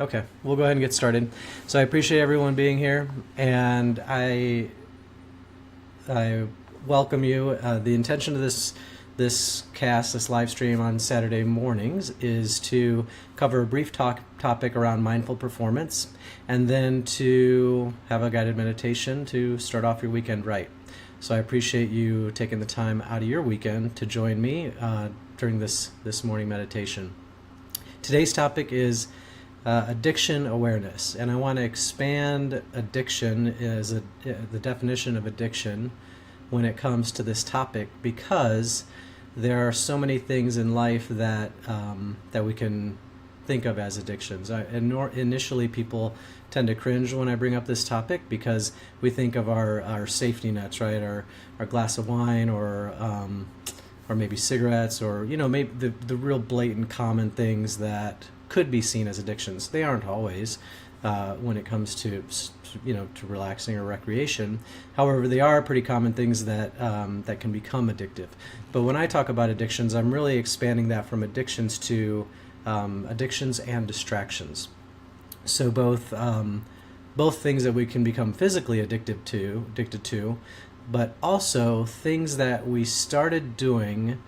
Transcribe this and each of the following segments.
Okay, we'll go ahead and get started. So I appreciate everyone being here, and I welcome you. The intention of this live stream on Saturday mornings, is to cover a brief topic around mindful performance, and then to have a guided meditation to start off your weekend right. So I appreciate you taking the time out of your weekend to join me during this morning meditation. Today's topic is addiction awareness, and I want to expand addiction as the definition of addiction when it comes to this topic, because there are so many things in life that we can think of as addictions. Initially, people tend to cringe when I bring up this topic, because we think of our safety nets, right? Our glass of wine, or maybe cigarettes, or maybe the real blatant common things that could be seen as addictions. They aren't always when it comes to to relaxing or recreation. However, they are pretty common things that can become addictive. But when I talk about addictions, I'm really expanding that from addictions to addictions and distractions. So both things that we can become physically addicted to, but also things that we started doing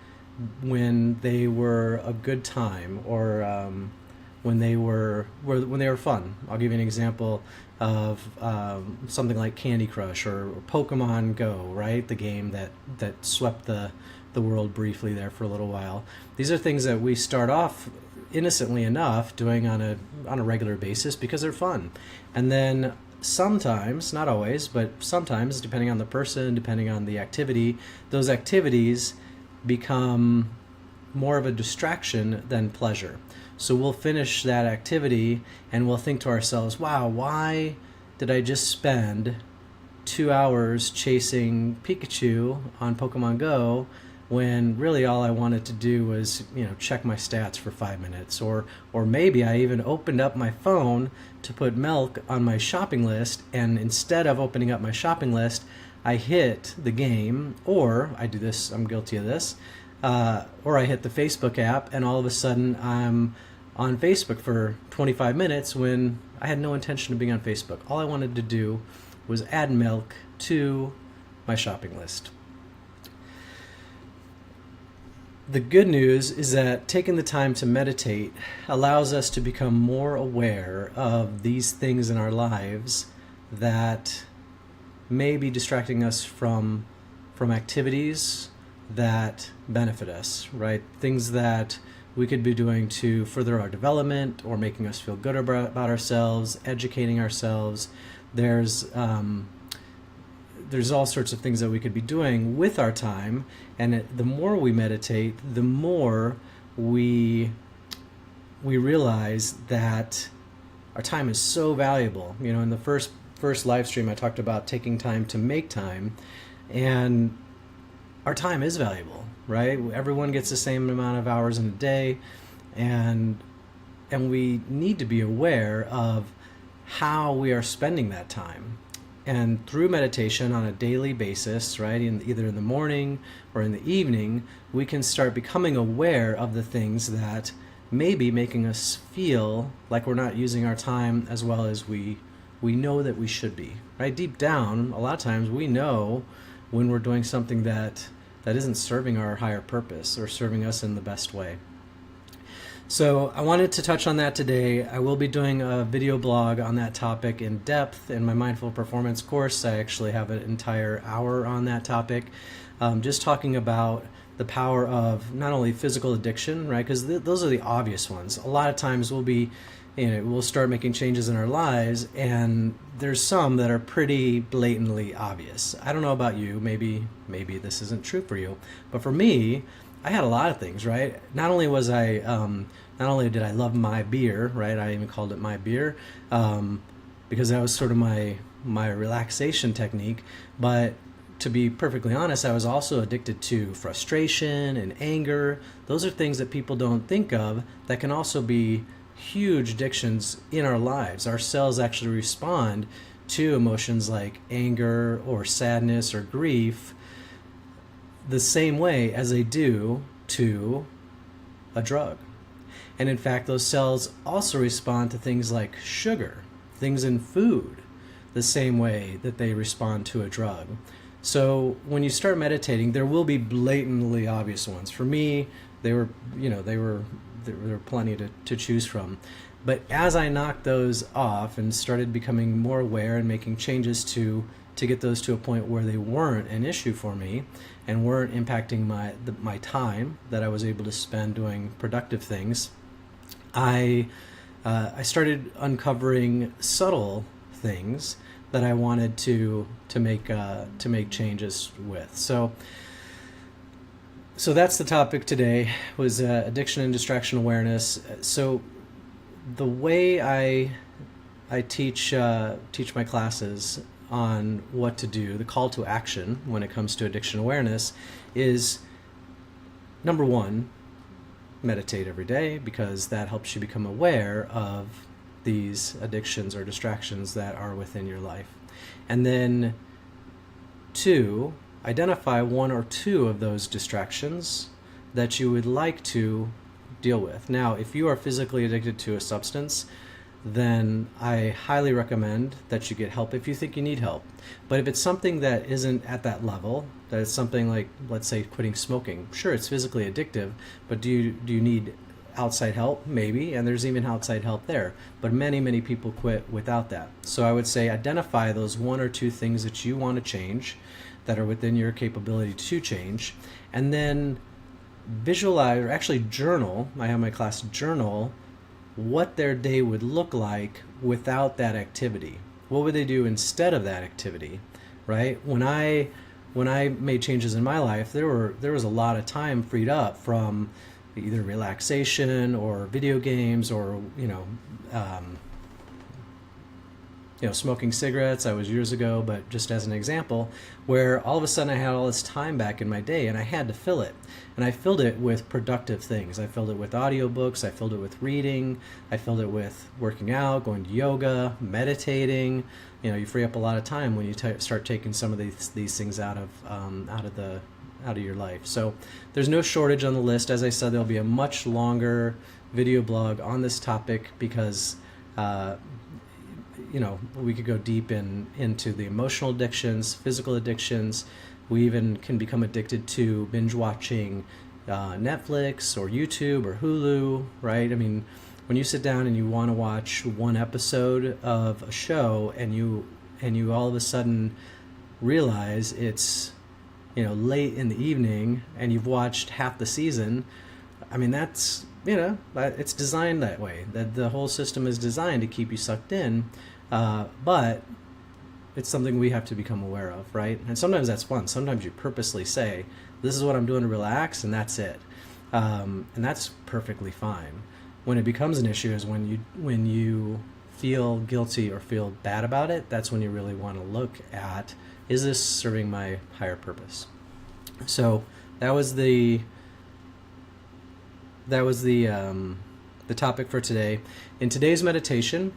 when they were a good time, or when they were fun. I'll give you an example of something like Candy Crush or Pokemon Go, right? The game that swept the world briefly there for a little while. These are things that we start off innocently enough doing on a regular basis because they're fun, and then sometimes, not always, but sometimes, depending on the person, depending on the activity, those activities become more of a distraction than pleasure. So we'll finish that activity and we'll think to ourselves, wow, why did I just spend 2 hours chasing Pikachu on Pokemon Go when really all I wanted to do was, check my stats for 5 minutes? Or maybe I even opened up my phone to put milk on my shopping list, and instead of opening up my shopping list, I hit the game, or I do this, I'm guilty of this, or I hit the Facebook app, and all of a sudden I'm on Facebook for 25 minutes when I had no intention of being on Facebook. All I wanted to do was add milk to my shopping list. The good news is that taking the time to meditate allows us to become more aware of these things in our lives that may be distracting us from activities that benefit us, right? Things that we could be doing to further our development, or making us feel good about ourselves, educating ourselves. There's all sorts of things that we could be doing with our time, and the more we meditate, the more we realize that our time is so valuable. In the first live stream, I talked about taking time to make time, and our time is valuable, right? Everyone gets the same amount of hours in a day, and we need to be aware of how we are spending that time. And through meditation on a daily basis, right, either in the morning or in the evening, we can start becoming aware of the things that may be making us feel like we're not using our time as well as we know that we should be, right? Deep down, a lot of times we know when we're doing something that isn't serving our higher purpose or serving us in the best way. So I wanted to touch on that today. I will be doing a video blog on that topic in depth in my Mindful Performance course. I actually have an entire hour on that topic, just talking about the power of not only physical addiction, right? Because those are the obvious ones. A lot of times we'll start making changes in our lives, and there's some that are pretty blatantly obvious. I don't know about you, maybe this isn't true for you, but for me, I had a lot of things, right? Not only did I love my beer, right? I even called it my beer, because that was sort of my relaxation technique. But to be perfectly honest, I was also addicted to frustration and anger. Those are things that people don't think of that can also be huge addictions in our lives. Our cells actually respond to emotions like anger or sadness or grief the same way as they do to a drug. And in fact, those cells also respond to things like sugar, things in food, the same way that they respond to a drug. So when you start meditating, there will be blatantly obvious ones. For me, there were plenty to choose from. But as I knocked those off and started becoming more aware and making changes to get those to a point where they weren't an issue for me and weren't impacting my time that I was able to spend doing productive things, I started uncovering subtle things that I wanted to make changes with. So that's the topic today, was addiction and distraction awareness. So the way I teach my classes on what to do, the call to action when it comes to addiction awareness is, number one, meditate every day, because that helps you become aware of these addictions or distractions that are within your life. And then two, identify one or two of those distractions that you would like to deal with. Now, if you are physically addicted to a substance, then I highly recommend that you get help if you think you need help. But if it's something that isn't at that level, that it's something like, let's say, quitting smoking, sure, it's physically addictive, but do you need outside help? Maybe, and there's even outside help there. But many people quit without that. So I would say identify those one or two things that you want to change that are within your capability to change, and then visualize, or actually journal. I have my class journal what their day would look like without that activity. What would they do instead of that activity, right? When I made changes in my life, there was a lot of time freed up from either relaxation or video games or smoking cigarettes. I was years ago, but just as an example, where all of a sudden I had all this time back in my day and I had to fill it. And I filled it with productive things. I filled it with audiobooks, I filled it with reading, I filled it with working out, going to yoga, meditating. You free up a lot of time when you start taking some of these things out of your life. So there's no shortage on the list. As I said, there'll be a much longer video blog on this topic because we could go deep into the emotional addictions, physical addictions. We even can become addicted to binge watching Netflix or YouTube or Hulu, right? I mean, when you sit down and you want to watch one episode of a show and you all of a sudden realize it's late in the evening and you've watched half the season, I mean, that's it's designed that way. That the whole system is designed to keep you sucked in, but it's something we have to become aware of, right? And sometimes that's fun. Sometimes you purposely say, "This is what I'm doing to relax," and that's it, and that's perfectly fine. When it becomes an issue is when you feel guilty or feel bad about it. That's when you really want to look at, is this serving my higher purpose? So that was the topic for today. In today's meditation,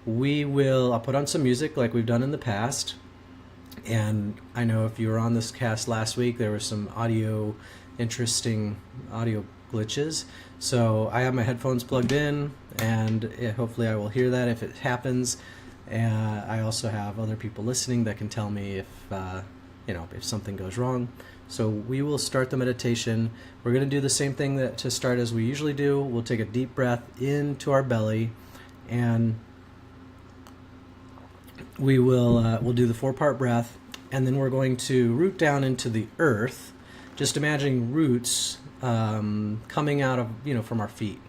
I'll put on some music like we've done in the past. And I know if you were on this cast last week, there were some interesting audio glitches. So I have my headphones plugged in, and hopefully I will hear that if it happens. I also have other people listening that can tell me if something goes wrong. So we will start the meditation. We're going to do the same thing to start as we usually do. We'll take a deep breath into our belly, and we'll do the 4-part breath, and then we're going to root down into the earth. Just imagining roots coming out of from our feet,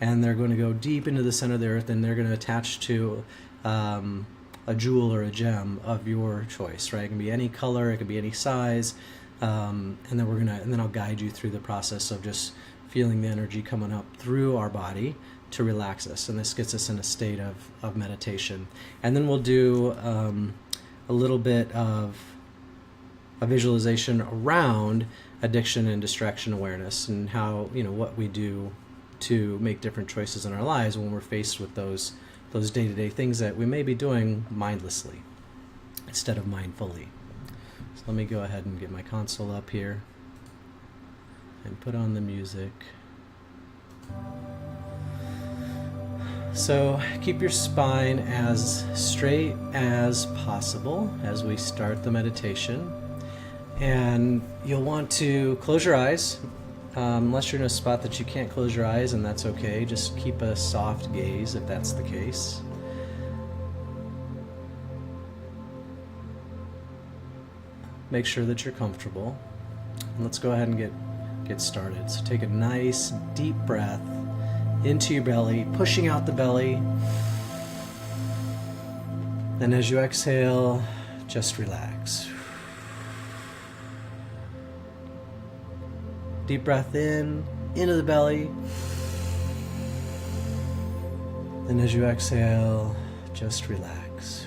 and they're going to go deep into the center of the earth, and they're going to attach to a jewel or a gem of your choice. Right? It can be any color, it can be any size. And then I'll guide you through the process of just feeling the energy coming up through our body to relax us, and this gets us in a state of meditation. And then we'll do a little bit of a visualization around addiction and distraction awareness, and how what we do to make different choices in our lives when we're faced with those day-to-day things that we may be doing mindlessly instead of mindfully. So let me go ahead and get my console up here and put on the music. So keep your spine as straight as possible as we start the meditation. And you'll want to close your eyes, unless you're in a spot that you can't close your eyes, and that's okay. Just keep a soft gaze if that's the case. Make sure that you're comfortable. And let's go ahead and get started. So take a nice deep breath into your belly, pushing out the belly. And as you exhale, just relax. Deep breath in, into the belly. And as you exhale, just relax.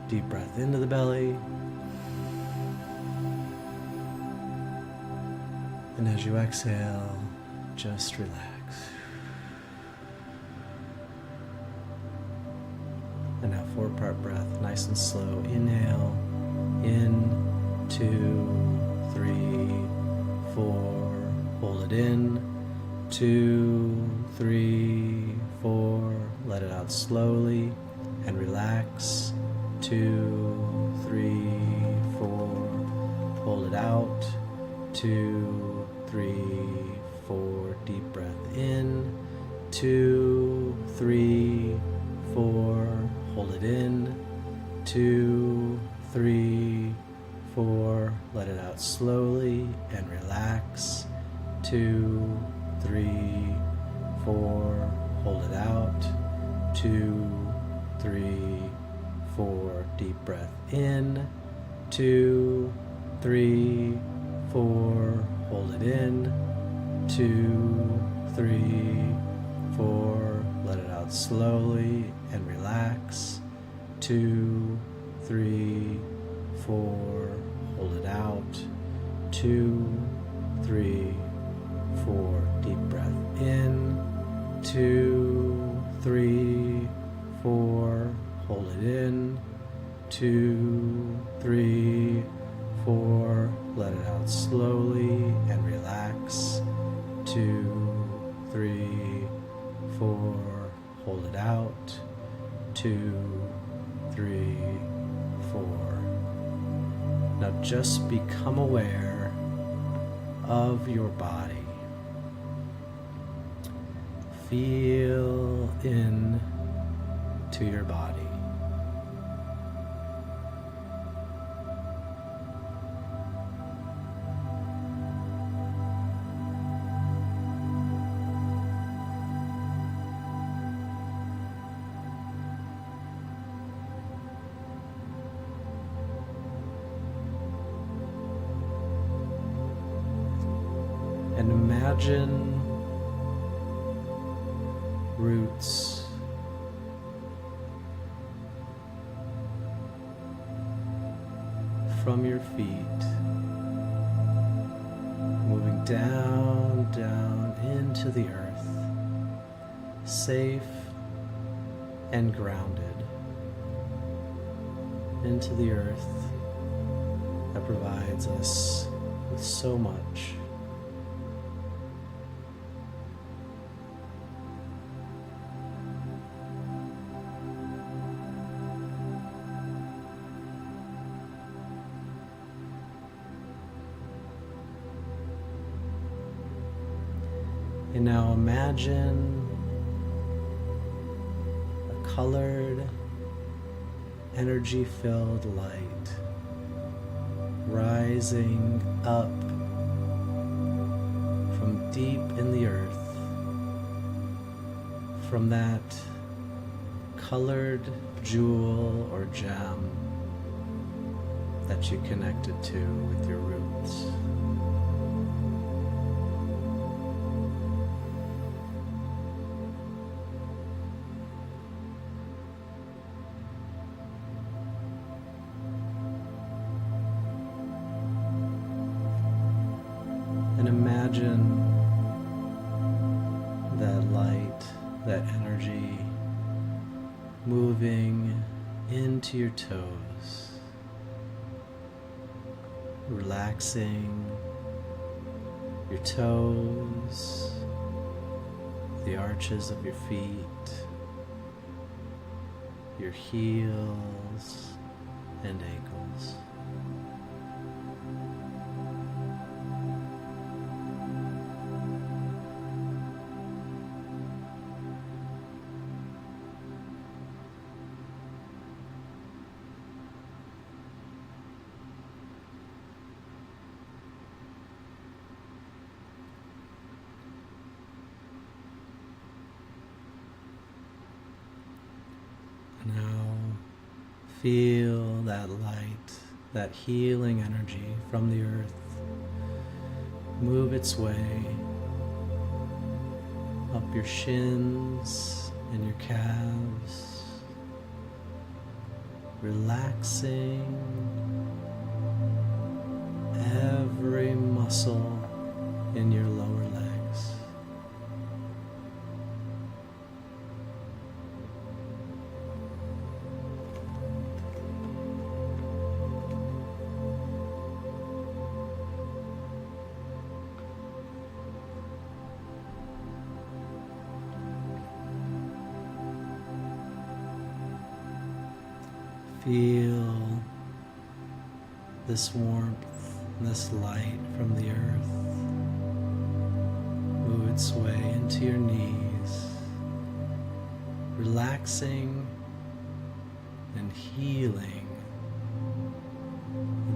Deep breath into the belly. And as you exhale, just relax. And now 4-part breath, nice and slow. Inhale, in, 2, 3, 4. Hold it in, 2, 3, 4. Let it out slowly and relax. 2, 3, 4. Hold it out. 2, 3, 4. Deep breath in. 2, 3, 4. Hold it in. 2, 3, 4. Let it out slowly and relax. 2, 3, 4. Hold it out. 2, 3, 4. Deep breath in. 2, 3, 4. Hold it in. 2, 3, 4. Let it out slowly and relax. 2, 3, 4. Hold it out. 2, 3, 4. Deep breath in. 2, 3, 4. Hold it in. 2, 3, 4. Let it out slowly and relax. 2, 3, 4. Hold it out. 2, 3, 4. Now just become aware of your body. Feel in to your body. And imagine roots from your feet moving down, down into the earth, safe and grounded into the earth that provides us with so much. And now imagine a colored, energy-filled light rising up from deep in the earth, from that colored jewel or gem that you connected to with your roots. And imagine that light, that energy moving into your toes, relaxing your toes, the arches of your feet, your heels and ankles. Now feel that light, that healing energy from the earth move its way up your shins and your calves, relaxing every muscle in your lower legs. Feel this warmth, this light from the earth move its way into your knees, relaxing and healing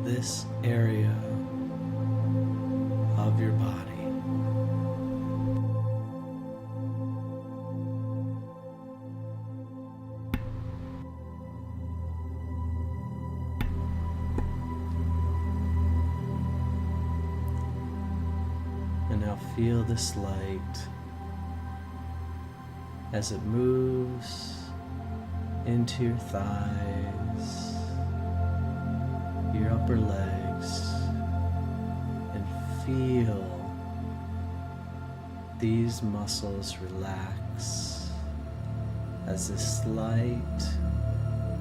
this area of your body. And now feel this light as it moves into your thighs, your upper legs, and feel these muscles relax as this light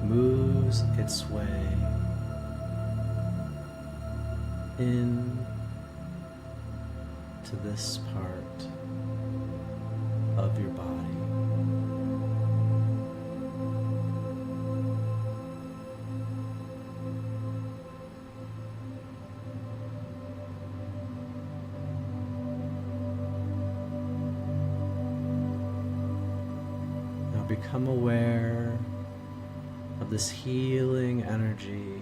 moves its way in to this part of your body. Now become aware of this healing energy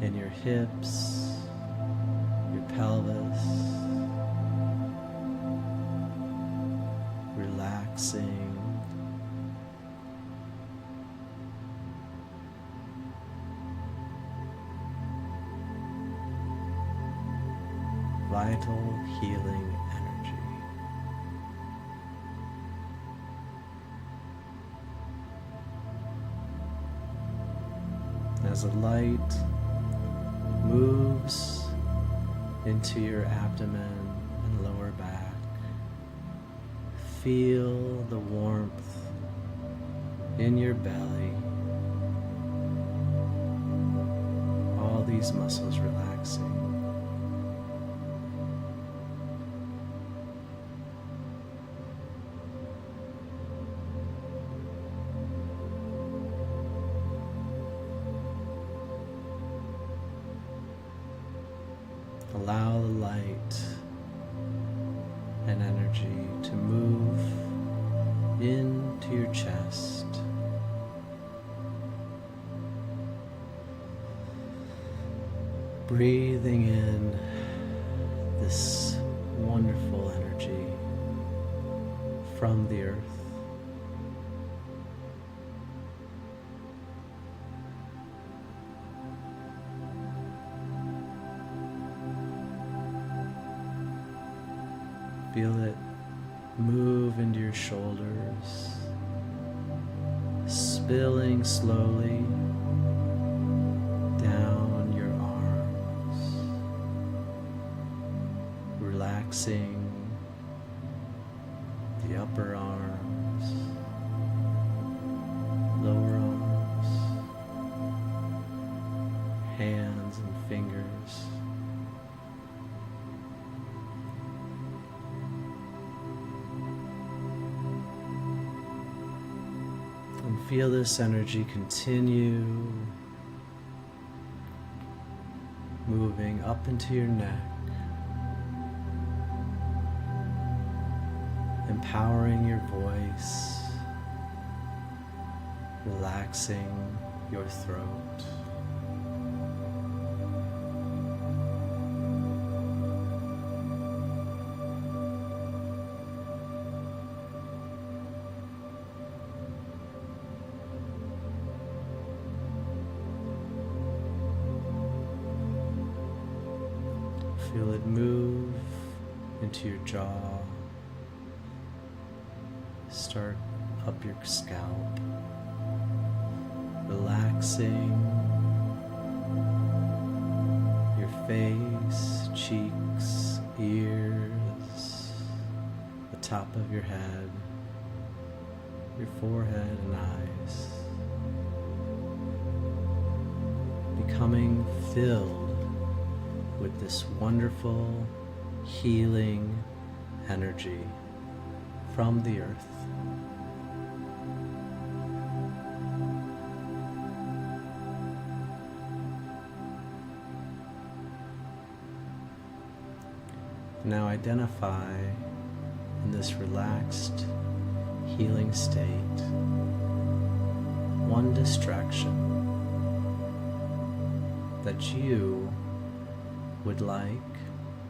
in your hips, your pelvis, relaxing. Vital healing energy. As the light moves into your abdomen and lower back, feel the warmth in your belly, all these muscles relaxing. Allow the light and energy to move into your chest. Breathing in this wonderful energy from the earth. Feel it move into your shoulders, spilling slowly down your arms, relaxing the upper arms, lower arms, hands and fingers, feel this energy continue moving up into your neck, empowering your voice, relaxing your throat. Feel it move into your jaw, start up your scalp, relaxing your face, cheeks, ears, the top of your head, your forehead and eyes, becoming filled with this wonderful healing energy from the earth. Now identify in this relaxed, healing state one distraction that you would like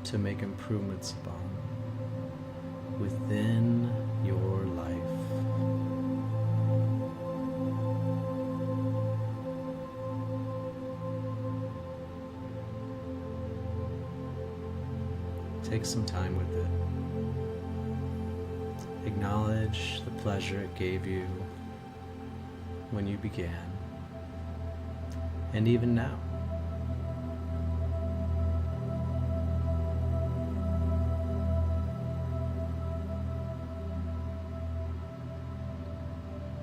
to make improvements upon within your life. Take some time with it. Acknowledge the pleasure it gave you when you began, and even now.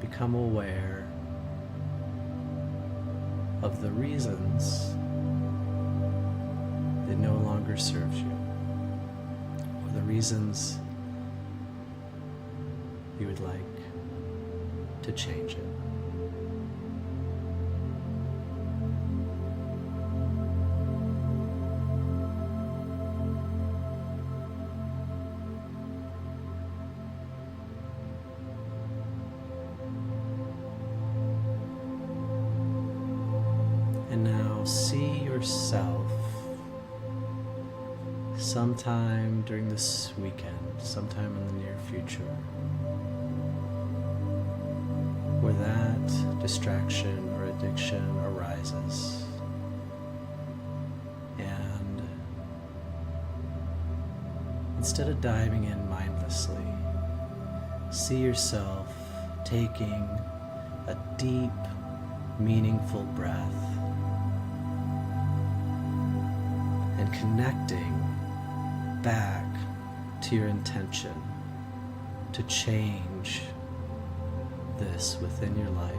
Become aware of the reasons it no longer serves you, or the reasons you would like to change it. And now see yourself sometime during this weekend, sometime in the near future, where that distraction or addiction arises. And instead of diving in mindlessly, see yourself taking a deep, meaningful breath and connecting back to your intention to change this within your life.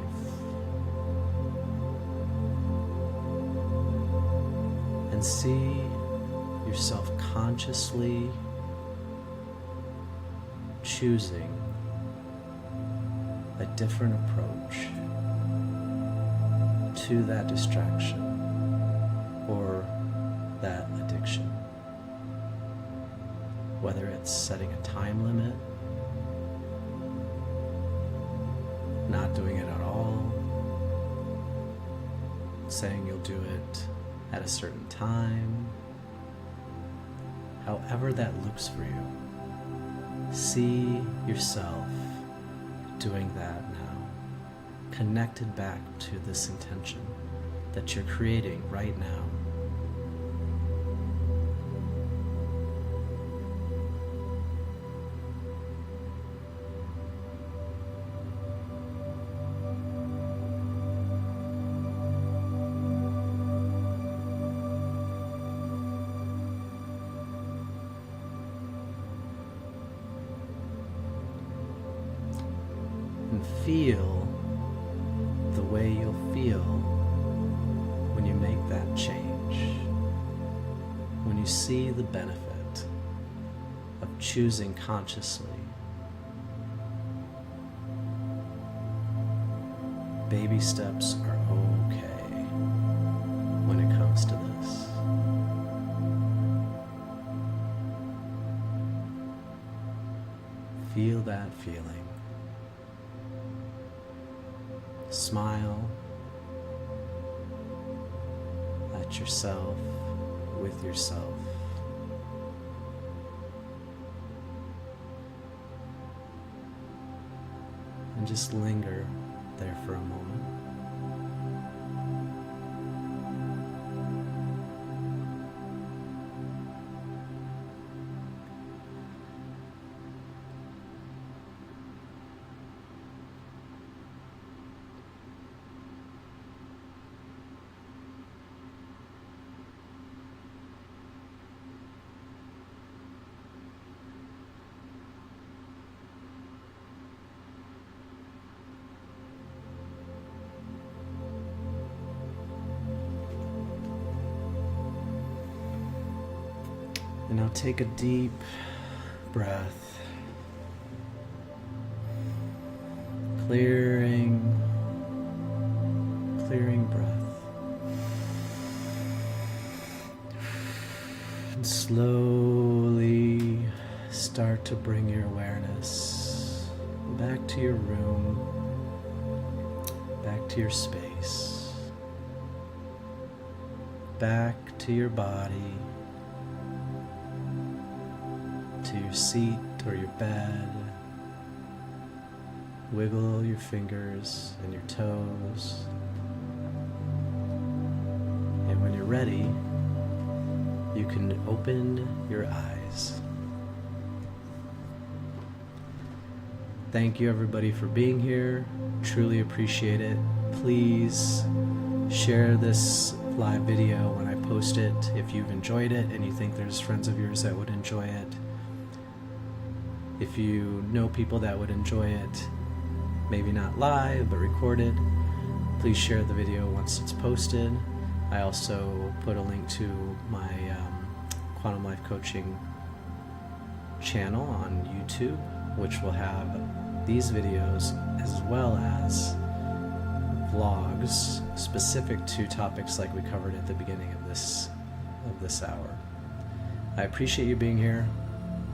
And see yourself consciously choosing a different approach to that distraction or that addiction. Whether it's setting a time limit, not doing it at all, saying you'll do it at a certain time, however that looks for you, see yourself doing that now, connected back to this intention that you're creating right now. And feel the way you'll feel when you make that change, when you see the benefit of choosing consciously Baby steps are okay when it comes to this. Feel that feeling. Smile at yourself, with yourself. And just linger there for a moment. And now take a deep breath, clearing breath. And slowly start to bring your awareness back to your room, back to your space, back to your body, to your seat or your bed. Wiggle your fingers and your toes. And when you're ready, you can open your eyes. Thank you everybody for being here. Truly appreciate it. Please share this live video when I post it if you've enjoyed it and you think there's friends of yours that would enjoy it. If you know people that would enjoy it, maybe not live, but recorded, please share the video once it's posted. I also put a link to my Quantum Life Coaching channel on YouTube, which will have these videos as well as vlogs specific to topics like we covered at the beginning of this hour. I appreciate you being here.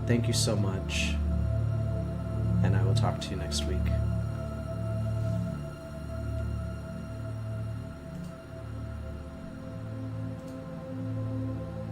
Thank you so much. And I will talk to you next week.